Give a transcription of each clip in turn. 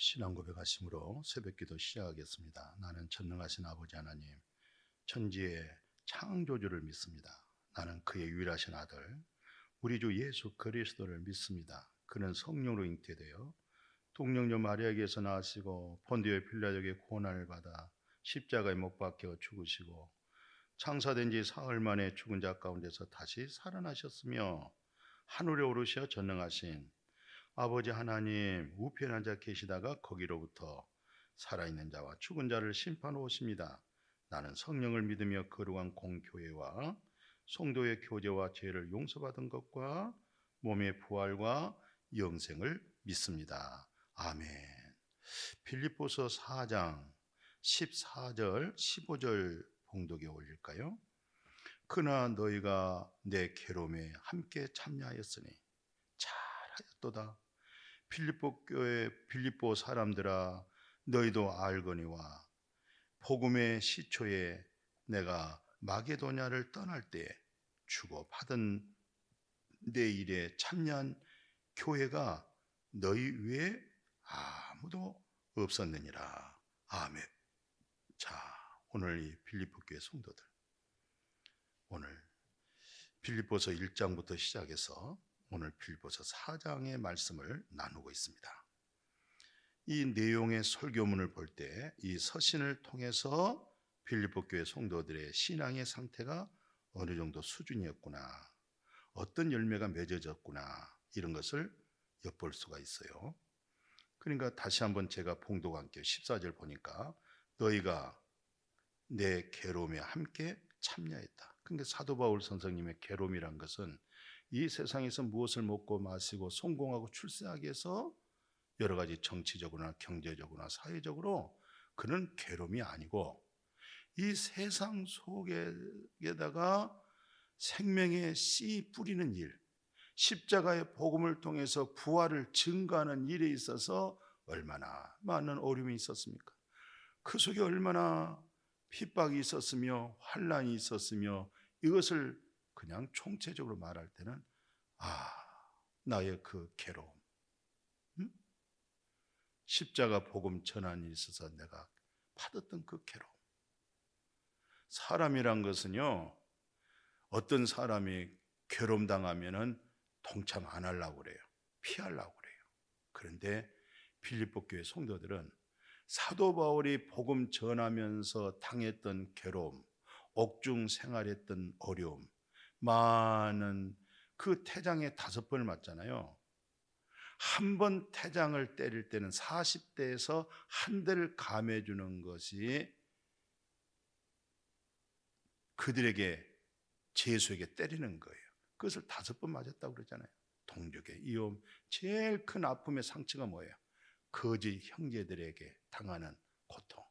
신앙 고백하심으로 새벽기도 시작하겠습니다. 나는 전능하신 아버지 하나님, 천지의 창조주를 믿습니다. 나는 그의 유일하신 아들, 우리 주 예수 그리스도를 믿습니다. 그는 성령으로 잉태되어 동정녀 마리아에게서 나시고 본디오 빌라도에게 고난을 받아 십자가에 못 박혀 죽으시고 창사된 지 사흘 만에 죽은 자 가운데서 다시 살아나셨으며 하늘에 오르셔 전능하신 아버지 하나님 우편에 앉아 계시다가 거기로부터 살아있는 자와 죽은 자를 심판하러 오십니다. 나는 성령을 믿으며 거룩한 공교회와 성도의 교제와 죄를 용서받은 것과 몸의 부활과 영생을 믿습니다. 아멘. 빌립보서 4장 14절 15절 봉독에 올릴까요? 그러나 너희가 내 괴로움에 함께 참여하였으니 잘하였도다. 빌립보 교회 빌립보 사람들아, 너희도 알거니와 복음의 시초에 내가 마게도냐를 떠날 때에 주고 받은 내 일에 참여한 교회가 너희 위에 아무도 없었느니라. 아멘. 자, 오늘 이 빌립보 교회 성도들, 오늘 빌립보서 1장부터 시작해서 오늘 빌립보서 4장의 말씀을 나누고 있습니다. 이 내용의 설교문을 볼 때 이 서신을 통해서 빌립보 교회 성도들의 신앙의 상태가 어느 정도 수준이었구나, 어떤 열매가 맺어졌구나, 이런 것을 엿볼 수가 있어요. 그러니까 다시 한번 제가 봉독할게요. 14절 보니까 너희가 내 괴로움에 함께 참여했다. 그러니까 사도 바울 선생님의 괴로움이란 것은 이 세상에서 무엇을 먹고 마시고 성공하고 출세하기 위해서 여러 가지 정치적으로나 경제적으로나 사회적으로 그는 괴로움이 아니고 이 세상 속에다가 생명의 씨 뿌리는 일, 십자가의 복음을 통해서 부활을 증거하는 일에 있어서 얼마나 많은 어려움이 있었습니까? 그 속에 얼마나 핍박이 있었으며 환난이 있었으며, 이것을 그냥 총체적으로 말할 때는 나의 그 괴로움, 십자가 복음 전환이 있어서 내가 받았던 그 괴로움. 사람이란 것은요, 어떤 사람이 괴로움 당하면은 동참 안 하려고 그래요. 피하려고 그래요. 그런데 빌립보 교회 성도들은 사도 바울이 복음 전하면서 당했던 괴로움, 옥중 생활했던 어려움, 많은 그 태장에 5번을 맞잖아요. 한 번 태장을 때릴 때는 40대에서 한 대를 감해주는 것이 그들에게, 제수에게 때리는 거예요. 그것을 5번 맞았다고 그러잖아요. 동족의 이혼, 제일 큰 아픔의 상처가 뭐예요? 거짓 형제들에게 당하는 고통.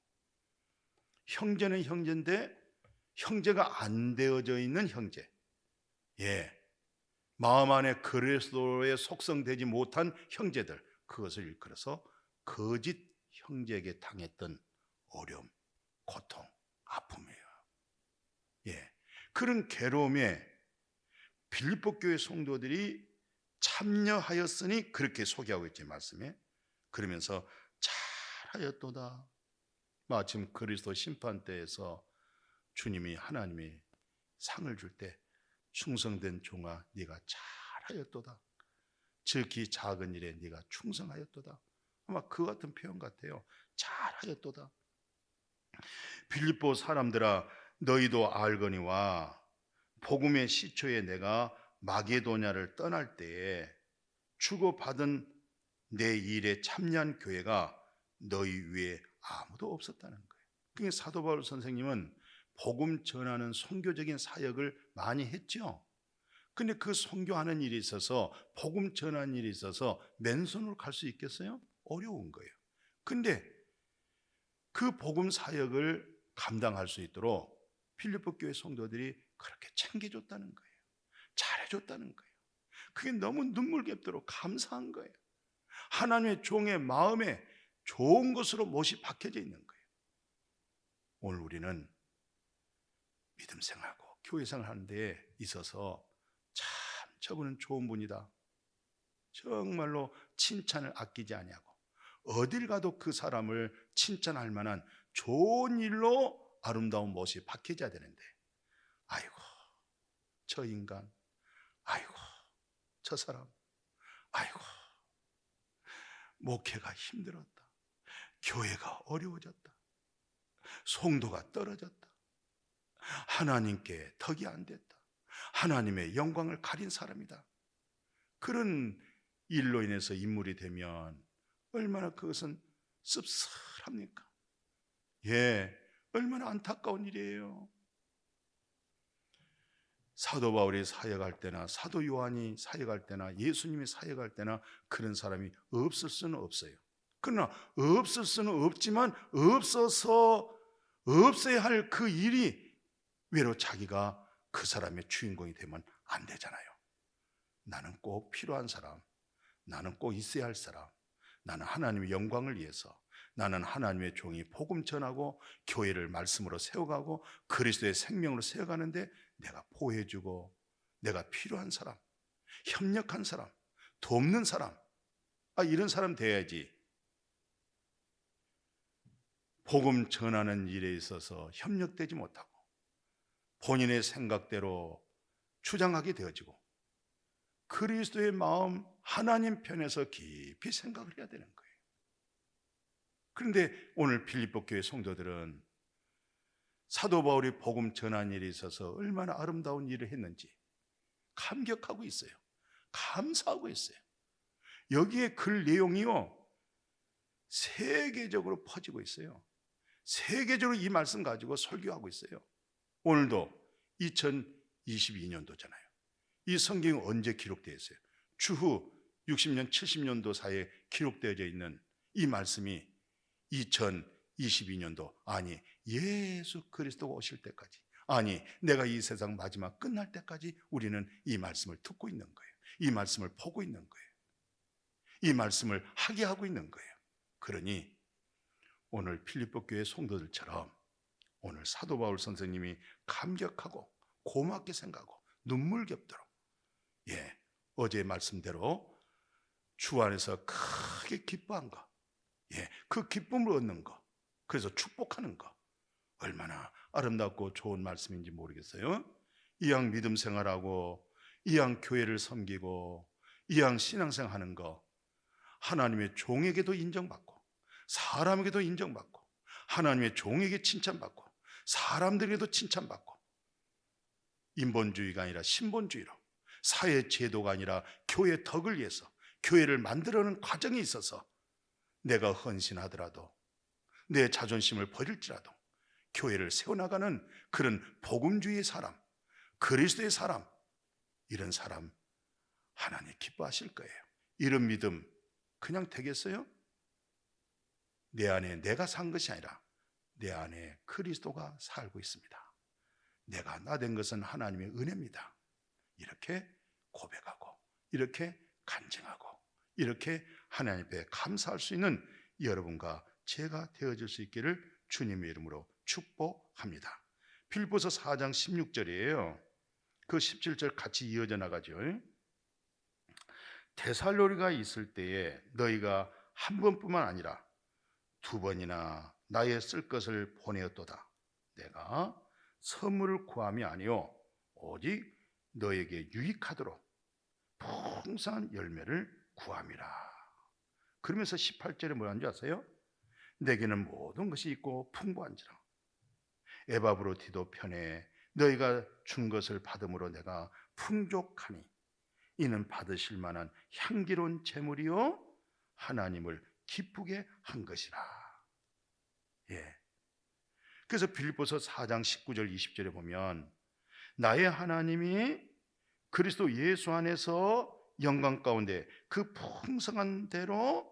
형제는 형제인데 형제가 안 되어져 있는 형제, 마음 안에 그리스도의 속성되지 못한 형제들, 그것을 일컬어서 거짓 형제에게 당했던 어려움, 고통, 아픔이에요. 그런 괴로움에 빌립보 교회 성도들이 참여하였으니 그렇게 소개하고 있지, 말씀에. 그러면서 잘하였도다. 마침 그리스도 심판대에서 주님이, 하나님이 상을 줄 때 충성된 종아 네가 잘하였도다, 즉이 작은 일에 네가 충성하였도다, 아마 그 같은 표현 같아요. 잘하였도다. 빌립보 사람들아, 너희도 알거니와 복음의 시초에 내가 마게도냐를 떠날 때에 주고받은 내 일에 참여한 교회가 너희 위에 아무도 없었다는 거예요. 그러니까 사도 바울 선생님은 복음 전하는 선교적인 사역을 많이 했죠. 근데 그 선교하는 일에 있어서, 복음 전하는 일에 있어서 맨손으로 갈 수 있겠어요? 어려운 거예요. 근데 그 복음 사역을 감당할 수 있도록 빌립보 교회 성도들이 그렇게 챙겨줬다는 거예요. 잘해줬다는 거예요. 그게 너무 눈물겹도록 감사한 거예요. 하나님의 종의 마음에 좋은 것으로 못이 박혀져 있는 거예요. 오늘 우리는 믿음 생활하고 교회 생활하는 데 있어서 참 저분은 좋은 분이다, 정말로 칭찬을 아끼지 아니하고 어딜 가도 그 사람을 칭찬할 만한 좋은 일로 아름다운 못이 박혀져야 되는데, 아이고 저 인간, 아이고 저 사람, 아이고 목회가 힘들었다, 교회가 어려워졌다, 송도가 떨어졌다, 하나님께 덕이 안 됐다, 하나님의 영광을 가린 사람이다. 그런 일로 인해서 인물이 되면 얼마나 그것은 씁쓸합니까? 예, 얼마나 안타까운 일이에요. 사도 바울이 사역할 때나 사도 요한이 사역할 때나 예수님이 사역할 때나 그런 사람이 없을 수는 없어요. 그러나 없을 수는 없지만 없어야 할 그 일이 외로 자기가 그 사람의 주인공이 되면 안 되잖아요. 나는 꼭 필요한 사람, 나는 꼭 있어야 할 사람, 나는 하나님의 영광을 위해서, 나는 하나님의 종이 복음 전하고 교회를 말씀으로 세워가고 그리스도의 생명으로 세워가는데 내가 보호해주고, 내가 필요한 사람, 협력한 사람, 돕는 사람, 이런 사람 돼야지. 복음 전하는 일에 있어서 협력되지 못하고 본인의 생각대로 주장하게 되어지고 그리스도의 마음, 하나님 편에서 깊이 생각을 해야 되는 거예요. 그런데 오늘 빌립보 교회 성도들은 사도 바울이 복음 전한 일에 있어서 얼마나 아름다운 일을 했는지 감격하고 있어요. 감사하고 있어요. 여기에 글 내용이요, 세계적으로 퍼지고 있어요. 세계적으로 이 말씀 가지고 설교하고 있어요. 오늘도 2022년도잖아요. 이 성경이 언제 기록되어 있어요? 추후 60년, 70년도 사이에 기록되어져 있는 이 말씀이 2022년도, 아니 예수 그리스도가 오실 때까지, 아니 내가 이 세상 마지막 끝날 때까지 우리는 이 말씀을 듣고 있는 거예요. 이 말씀을 보고 있는 거예요. 이 말씀을 하게 하고 있는 거예요. 그러니 오늘 필립보 교회 성도들처럼 오늘 사도 바울 선생님이 감격하고 고맙게 생각하고 눈물 겹도록, 어제 말씀대로 주 안에서 크게 기뻐한 거, 그 기쁨을 얻는 거, 그래서 축복하는 거, 얼마나 아름답고 좋은 말씀인지 모르겠어요. 이왕 믿음 생활하고 이왕 교회를 섬기고 이왕 신앙생활하는 거, 하나님의 종에게도 인정받고 사람에게도 인정받고 하나님의 종에게 칭찬받고 사람들에게도 칭찬받고, 인본주의가 아니라 신본주의로, 사회 제도가 아니라 교회 덕을 위해서 교회를 만들어가는 과정에 있어서 내가 헌신하더라도, 내 자존심을 버릴지라도 교회를 세워나가는 그런 복음주의의 사람, 그리스도의 사람, 이런 사람 하나님 기뻐하실 거예요. 이런 믿음 그냥 되겠어요? 내 안에 내가 산 것이 아니라 내 안에 그리스도가 살고 있습니다. 내가 나 된 것은 하나님의 은혜입니다. 이렇게 고백하고 이렇게 간증하고 이렇게 하나님 앞에 감사할 수 있는 여러분과 제가 되어질 수 있기를 주님의 이름으로 축복합니다. 빌립보서 4장 16절이에요. 그 17절 같이 이어져 나가죠. 데살로니가 있을 때에 너희가 한 번뿐만 아니라 두 번이나 나의 쓸 것을 보내었도다. 내가 선물을 구함이 아니요 오직 너에게 유익하도록 풍성한 열매를 구함이라. 그러면서 18절에 뭐라는 줄 아세요? 내게는 모든 것이 있고 풍부한지라. 에바브로디도 편에 너희가 준 것을 받음으로 내가 풍족하니 이는 받으실 만한 향기로운 제물이요 하나님을 기쁘게 한 것이라. 그래서 빌립보서 4장 19절 20절에 보면 나의 하나님이 그리스도 예수 안에서 영광 가운데 그 풍성한 대로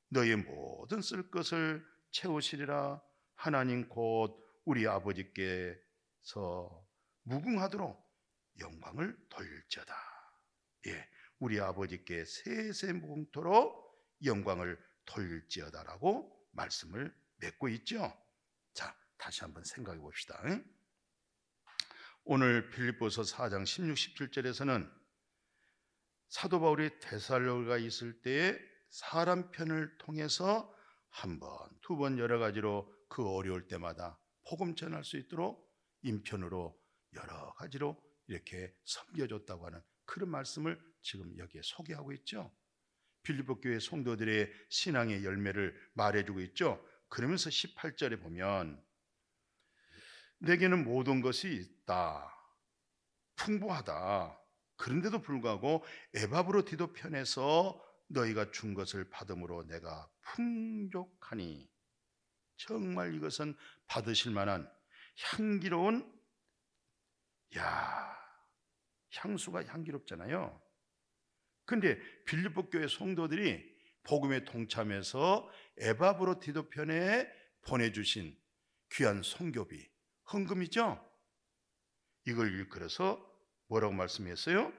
너의 모든 쓸 것을 채우시리라. 하나님 곧 우리 아버지께서 무궁하도록 영광을 돌릴지어다. 우리 아버지께 세세무궁토록 영광을 돌릴지어다라고 말씀을 맺고 있죠. 자, 다시 한번 생각해 봅시다. 오늘 빌립보서 4장 16, 17절에서는 사도 바울이 데살로니가 있을 때에 사람 편을 통해서 한 번, 두 번 여러 가지로 그 어려울 때마다 복음 전할 수 있도록 인편으로 여러 가지로 이렇게 섬겨줬다고 하는 그런 말씀을 지금 여기에 소개하고 있죠. 빌립보 교회 성도들의 신앙의 열매를 말해주고 있죠. 그러면서 18절에 보면 내게는 모든 것이 있다, 풍부하다. 그런데도 불구하고 에바브로디도 편에서 너희가 준 것을 받음으로 내가 풍족하니. 정말 이것은 받으실 만한 향기로운, 향수가 향기롭잖아요. 근데 빌립보 교회 성도들이 복음에 동참해서 에바브로디도 편에 보내주신 귀한 성교비, 헌금이죠. 이걸 일컬어서 뭐라고 말씀했어요?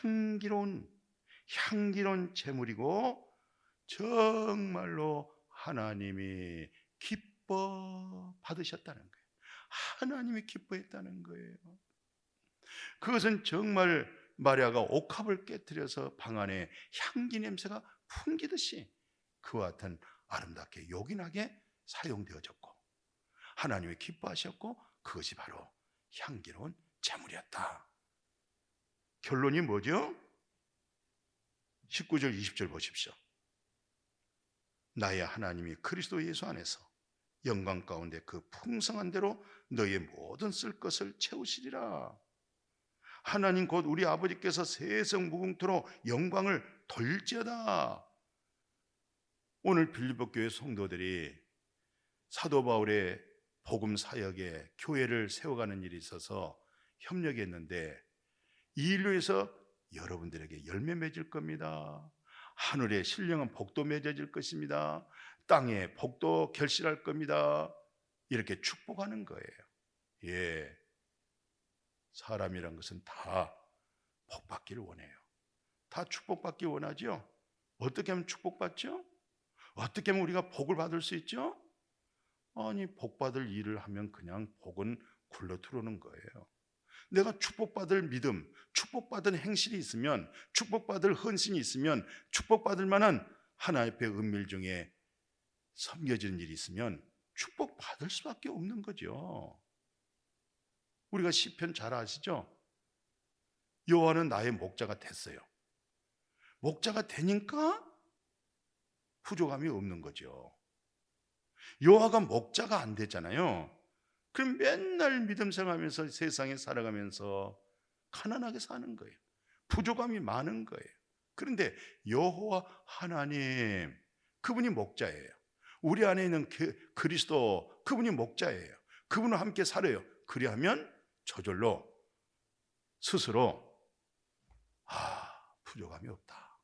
향기로운 제물이고 정말로 하나님이 기뻐 받으셨다는 거예요. 하나님이 기뻐했다는 거예요. 그것은 정말 마리아가 옥합을 깨뜨려서 방 안에 향기 냄새가 풍기듯이 그와 같은 아름답게 요긴하게 사용되어졌고 하나님이 기뻐하셨고 그것이 바로 향기로운 제물이었다. 결론이 뭐죠? 19절 20절 보십시오. 나의 하나님이 그리스도 예수 안에서 영광 가운데 그 풍성한 대로 너희의 모든 쓸 것을 채우시리라. 하나님 곧 우리 아버지께서 세성 무궁토로 영광을 돌지어다. 오늘 빌립보 교회 성도들이 사도 바울의 복음 사역에 교회를 세워가는 일이 있어서 협력했는데 이 일로 해서 여러분들에게 열매 맺을 겁니다. 하늘에 신령한 복도 맺어질 것입니다. 땅에 복도 결실할 겁니다. 이렇게 축복하는 거예요. 사람이란 것은 다 복받기를 원해요. 다 축복받기 원하죠. 어떻게 하면 축복받죠? 어떻게 하면 우리가 복을 받을 수 있죠? 아니, 복받을 일을 하면 그냥 복은 굴러 들어오는 거예요. 내가 축복받을 믿음, 축복받은 행실이 있으면, 축복받을 헌신이 있으면, 축복받을 만한 하나님 앞에 은밀 중에 섬겨지는 일이 있으면 축복받을 수밖에 없는 거죠. 우리가 시편 잘 아시죠? 여호와는 나의 목자가 됐어요. 목자가 되니까 부족함이 없는 거죠. 여호와가 목자가 안 되잖아요. 그럼 맨날 믿음 생활하면서 세상에 살아가면서 가난하게 사는 거예요. 부족함이 많은 거예요. 그런데 여호와 하나님, 그분이 목자예요. 우리 안에 있는 그리스도, 그분이 목자예요. 그분과 함께 살아요. 그리하면 저절로 스스로 부족함이 없다.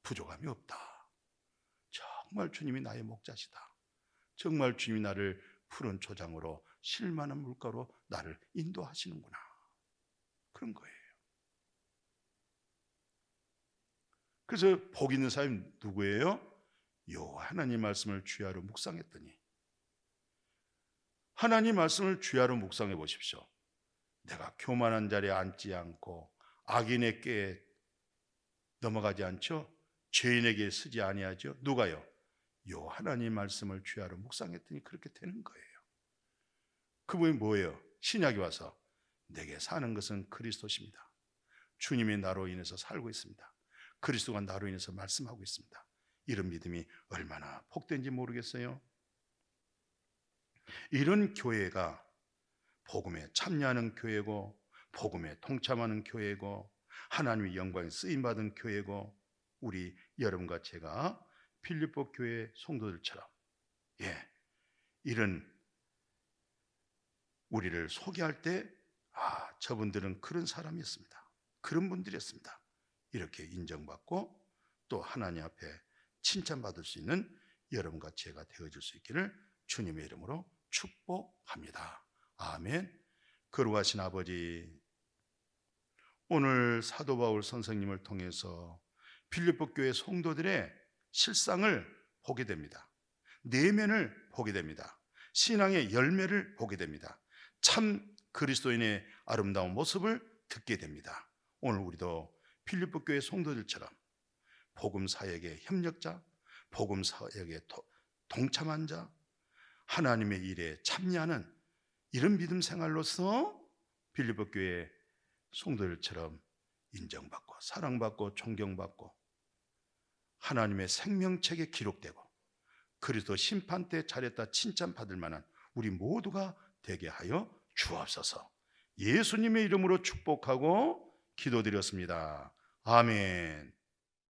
부족함이 없다. 정말 주님이 나의 목자시다. 정말 주님이 나를 푸른 초장으로 실만한 물가로 나를 인도하시는구나. 그런 거예요. 그래서 복 있는 사람이 누구예요? 여호와 하나님 말씀을 주야로 묵상했더니, 하나님 말씀을 주야로 묵상해 보십시오. 내가 교만한 자리에 앉지 않고 악인의 꾀에 넘어가지 않죠. 죄인에게 쓰지 아니하죠. 누가요? 여호와 하나님 말씀을 주야로 묵상했더니 그렇게 되는 거예요. 그분이 뭐예요? 신약에 와서 내게 사는 것은 그리스도십니다. 주님이 나로 인해서 살고 있습니다. 그리스도가 나로 인해서 말씀하고 있습니다. 이런 믿음이 얼마나 복된지 모르겠어요. 이런 교회가 복음에 참여하는 교회고, 복음에 동참하는 교회고, 하나님의 영광에 쓰임받은 교회고, 우리 여러분과 제가 빌립보 교회 성도들처럼 이런 우리를 소개할 때 저분들은 그런 사람이었습니다. 그런 분들이었습니다. 이렇게 인정받고 또 하나님 앞에 칭찬받을 수 있는 여러분과 제가 되어줄 수 있기를 주님의 이름으로 축복합니다. 아멘. 거룩하신 아버지, 오늘 사도 바울 선생님을 통해서 빌립보 교회 성도들의 실상을 보게 됩니다. 내면을 보게 됩니다. 신앙의 열매를 보게 됩니다. 참 그리스도인의 아름다운 모습을 듣게 됩니다. 오늘 우리도 빌립보 교회 성도들처럼 복음 사역의 협력자, 복음 사역에 동참한 자, 하나님의 일에 참여하는 이런 믿음 생활로서 빌립보 교회 성도들처럼 인정받고 사랑받고 존경받고 하나님의 생명책에 기록되고 그리스도 심판 때 잘했다 칭찬받을 만한 우리 모두가 되게 하여 주옵소서. 예수님의 이름으로 축복하고 기도드렸습니다. 아멘.